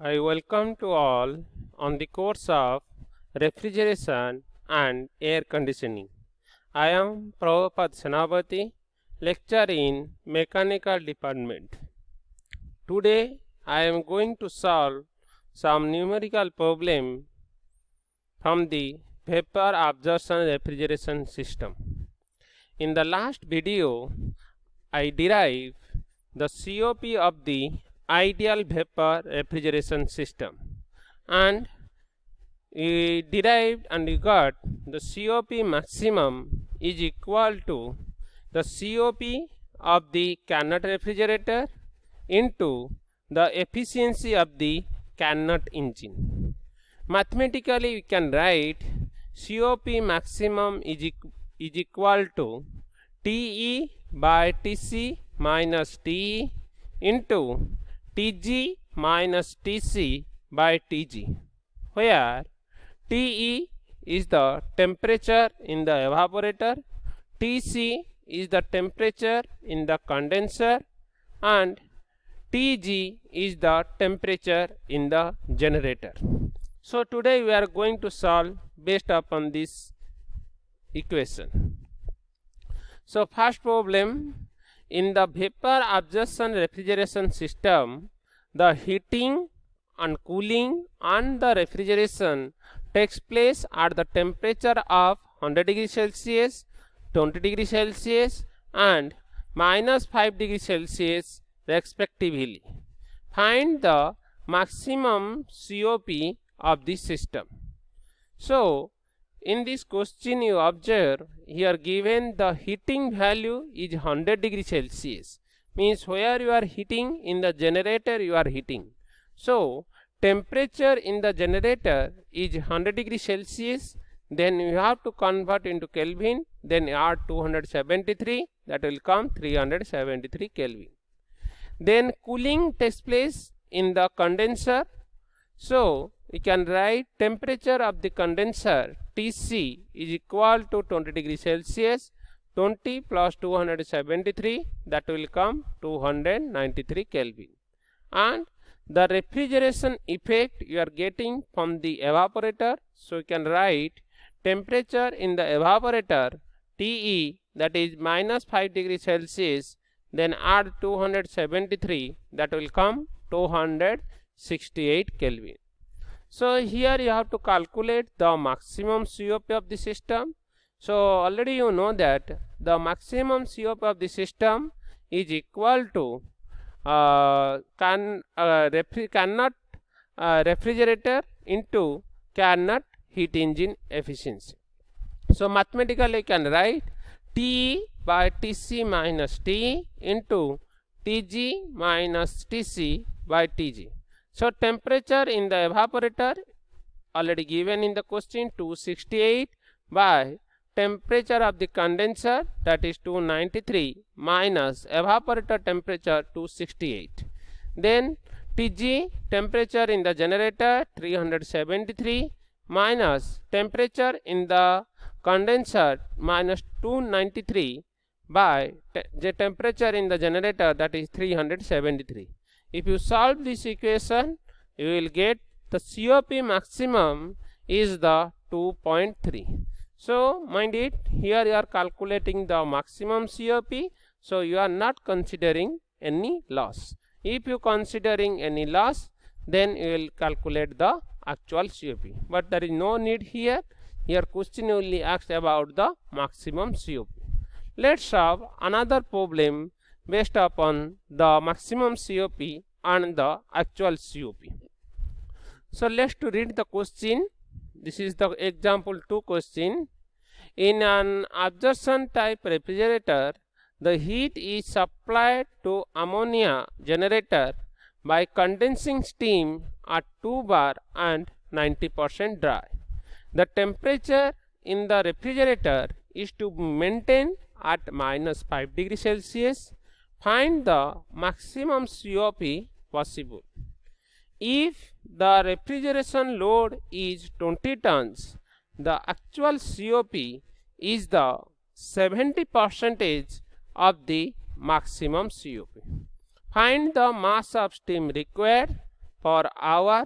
I welcome to all on the course of refrigeration and air conditioning. I am Prabhupada Senapati, lecturer in mechanical department. Today I am going to solve some numerical problem from the vapor absorption refrigeration system. In the last video, I derived the COP of the ideal vapor refrigeration system, and we derived and we got the COP maximum is equal to the COP of the Carnot refrigerator into the efficiency of the Carnot engine. Mathematically we can write COP maximum is equal to TE by TC minus TE into TG minus TC by TG, where TE is the temperature in the evaporator, TC is the temperature in the condenser, and TG is the temperature in the generator. So today we are going to solve based upon this equation. So first problem, in the vapor absorption refrigeration system, the heating and cooling and the refrigeration takes place at the temperature of 100 degrees Celsius, 20 degrees Celsius and minus 5 degrees Celsius respectively. Find the maximum COP of this system. So in this question you observe here given the heating value is 100 degrees Celsius, means where you are heating in the generator you are heating. So temperature in the generator is 100 degrees Celsius, then you have to convert into Kelvin, then add 273, that will come 373 Kelvin. Then cooling takes place in the condenser. So we can write temperature of the condenser TC is equal to 20 degrees Celsius, 20 plus 273, that will come 293 Kelvin. And the refrigeration effect you are getting from the evaporator, so you can write temperature in the evaporator TE, that is minus 5 degrees Celsius, then add 273, that will come 268 Kelvin. So here you have to calculate the maximum COP of the system. So already you know that the maximum COP of the system is equal to Carnot refrigerator into Carnot heat engine efficiency. So mathematically you can write TE by TC minus TE into TG minus TC by TG. So temperature in the evaporator already given in the question 268 by temperature of the condenser, that is 293, minus evaporator temperature 268. Then TG temperature in the generator 373 minus temperature in the condenser minus 293 by the temperature in the generator, that is 373. If you solve this equation, you will get the COP maximum is the 2.3. So mind it, here you are calculating the maximum COP, so you are not considering any loss. If you considering any loss, then you will calculate the actual COP. But there is no need here. Here question only asks about the maximum COP. Let's solve another problem based upon the maximum COP and the actual COP. So let's to read the question. This is the example 2 question. In an absorption type refrigerator, the heat is supplied to ammonia generator by condensing steam at 2 bar and 90% dry. The temperature in the refrigerator is to be maintained at minus 5 degrees Celsius. Find the maximum COP possible. If the refrigeration load is 20 tons, the actual COP is the 70% of the maximum COP. Find the mass of steam required per hour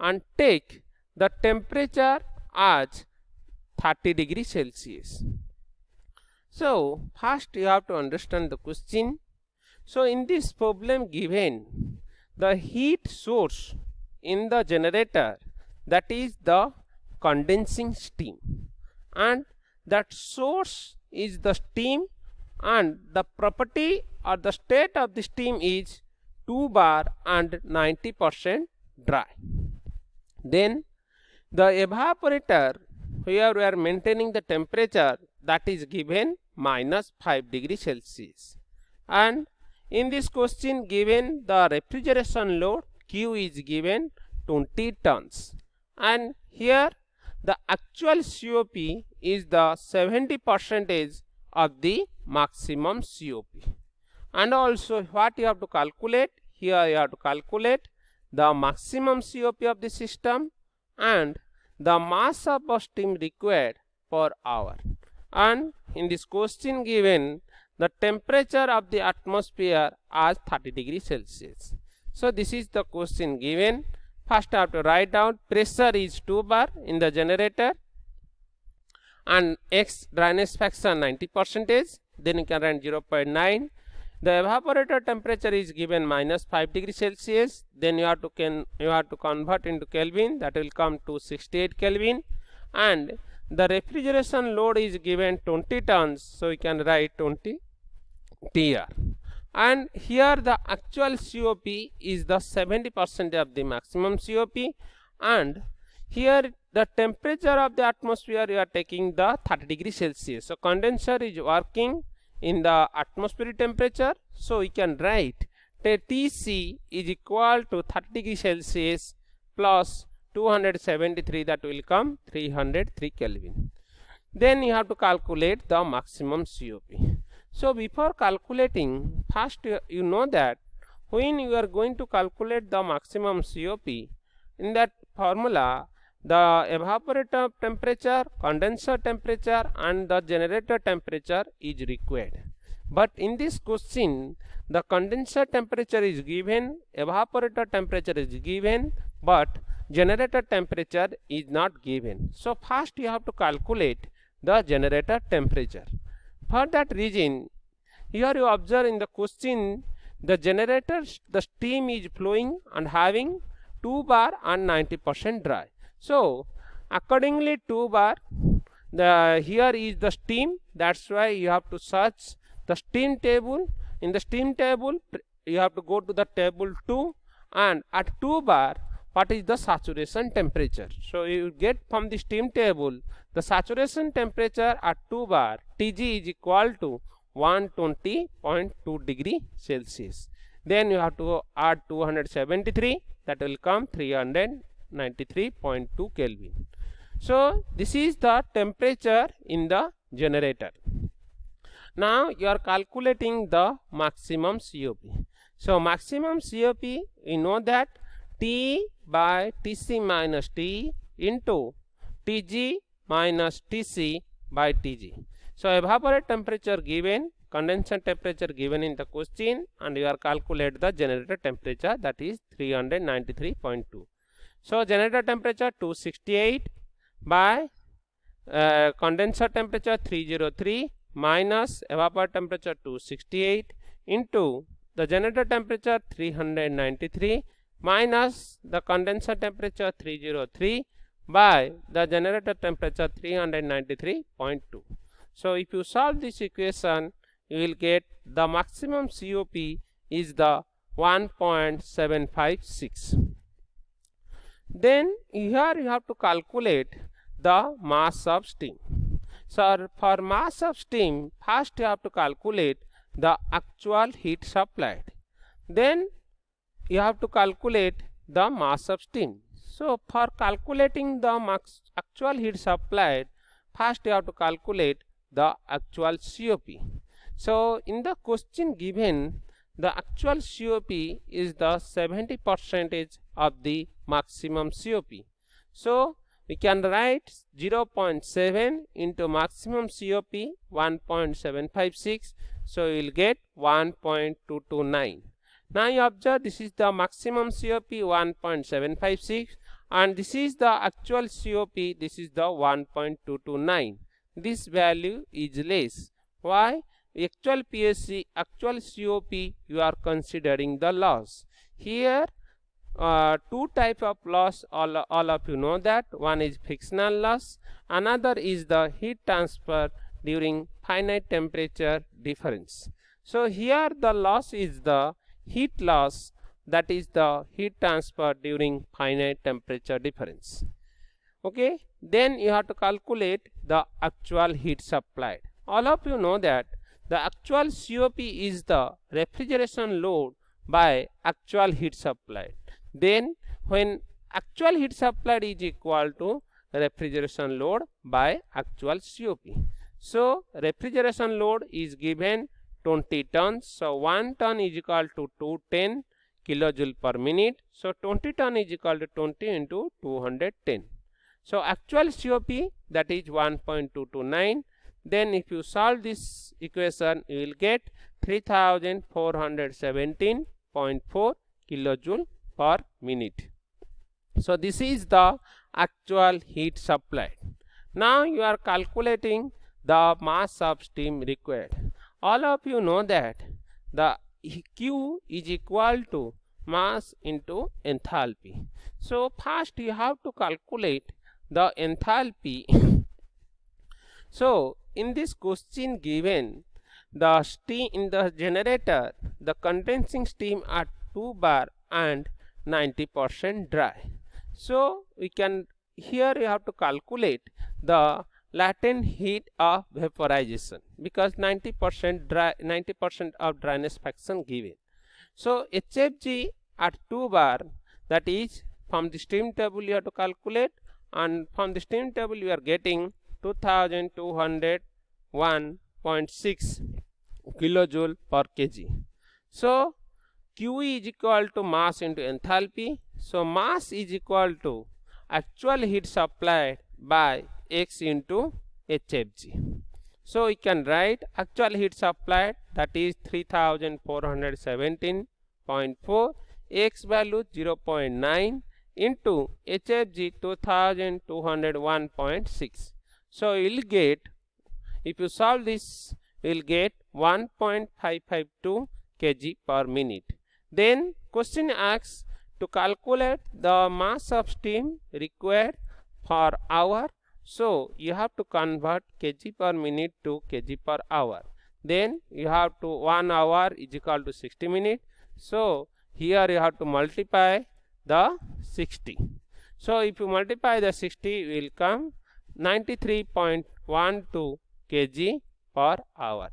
and take the temperature as 30 degrees Celsius. So first you have to understand the question. So in this problem given, the heat source in the generator, that is the condensing steam, and that source is the steam, and the property or the state of the steam is 2 bar and 90% dry. Then the evaporator, here we are maintaining the temperature, that is given minus 5 degrees Celsius, and in this question given the refrigeration load Q is given 20 tons, and here the actual COP is the 70% of the maximum COP. And also what you have to calculate, here you have to calculate the maximum COP of the system and the mass of steam required per hour. And in this question given the temperature of the atmosphere as 30 degrees Celsius. So this is the question given. First I have to write down pressure is 2 bar in the generator and X dryness factor 90%, then you can write 0.9. The evaporator temperature is given minus 5 degrees Celsius, then you have to convert into Kelvin, that will come to 68 Kelvin, and the refrigeration load is given 20 tons, so you can write 20 TR. And here the actual COP is the 70% of the maximum COP, and here the temperature of the atmosphere you are taking the 30 degrees Celsius. So condenser is working in the atmospheric temperature, so we can write Tc is equal to 30 degrees Celsius plus 273, that will come 303 Kelvin. Then you have to calculate the maximum COP. So before calculating, first you know that when you are going to calculate the maximum COP, in that formula the evaporator temperature, condenser temperature and the generator temperature is required. But in this question the condenser temperature is given, evaporator temperature is given, but generator temperature is not given. So first you have to calculate the generator temperature. For that reason, here you observe in the question the generator, the steam is flowing and having 2 bar and 90% dry. So accordingly 2 bar, here is the steam, that's why you have to search the steam table. In the steam table you have to go to the table 2, and at 2 bar what is the saturation temperature. So you get from the steam table the saturation temperature at 2 bar Tg is equal to 120.2 degree Celsius. Then you have to add 273, that will come 393.2 Kelvin. So this is the temperature in the generator. Now you are calculating the maximum COP. So maximum COP, we know that T by Tc minus T into Tg minus Tc by Tg. So evaporator temperature given, condenser temperature given in the question, and you are calculate the generator temperature, that is 393.2. So generator temperature 268 by condenser temperature 303 minus evaporator temperature 268 into the generator temperature 393 minus the condenser temperature 303 by the generator temperature 393.2. So if you solve this equation, you will get the maximum COP is the 1.756. Then here you have to calculate the mass of steam. So for mass of steam, first you have to calculate the actual heat supplied. Then you have to calculate the mass of steam. So for calculating the actual heat supplied, first you have to calculate the actual COP. So in the question given, the actual COP is the 70% of the maximum COP. So we can write 0.7 into maximum COP 1.756. So we will get 1.229. Now you observe this is the maximum COP 1.756 and this is the actual COP, this is the 1.229. This value is less. Why? Actual PSC, actual COP, you are considering the loss. Here two type of loss, all of you know that. One is frictional loss, another is the heat transfer during finite temperature difference. So here the loss is the heat loss, that is the heat transfer during finite temperature difference. Okay, then you have to calculate the actual heat supplied. All of you know that the actual COP is the refrigeration load by actual heat supplied. Then when actual heat supplied is equal to refrigeration load by actual COP. So refrigeration load is given 20 tons. So 1 ton is equal to 210 kilojoule per minute. So 20 ton is equal to 20 into 210. So actual COP, that is 1.229. Then if you solve this equation, you will get 3417.4 kilojoule per minute. So this is the actual heat supplied. Now you are calculating the mass of steam required. All of you know that the Q is equal to mass into enthalpy. So first you have to calculate the enthalpy. So in this question given, the steam in the generator, the condensing steam are 2 bar and 90% dry. So we can, here you have to calculate the latent heat of vaporization, because 90% dry, 90% of dryness fraction given. So HFG at 2 bar, that is from the steam table you have to calculate, and from the steam table you are getting 2201.6 kilojoule per kg. So QE is equal to mass into enthalpy. So mass is equal to actual heat supplied by X into HFG. So we can write actual heat supplied, that is 3417.4, X value 0.9 into HFG 2201.6. So you will get, if you solve this, you will get 1.552 kg per minute. Then question asks to calculate the mass of steam required per hour. So you have to convert kg per minute to kg per hour. Then you have to 1 hour is equal to 60 minutes. So here you have to multiply the 60. So if you multiply the 60, will come 93.12 kg per hour.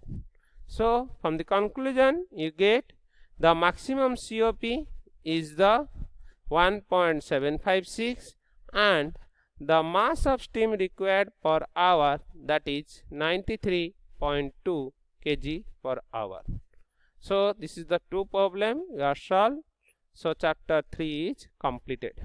So from the conclusion you get the maximum COP is the 1.756 and the mass of steam required per hour, that is 93.2 kg per hour. So this is the two problem you are solved. So chapter 3 is completed.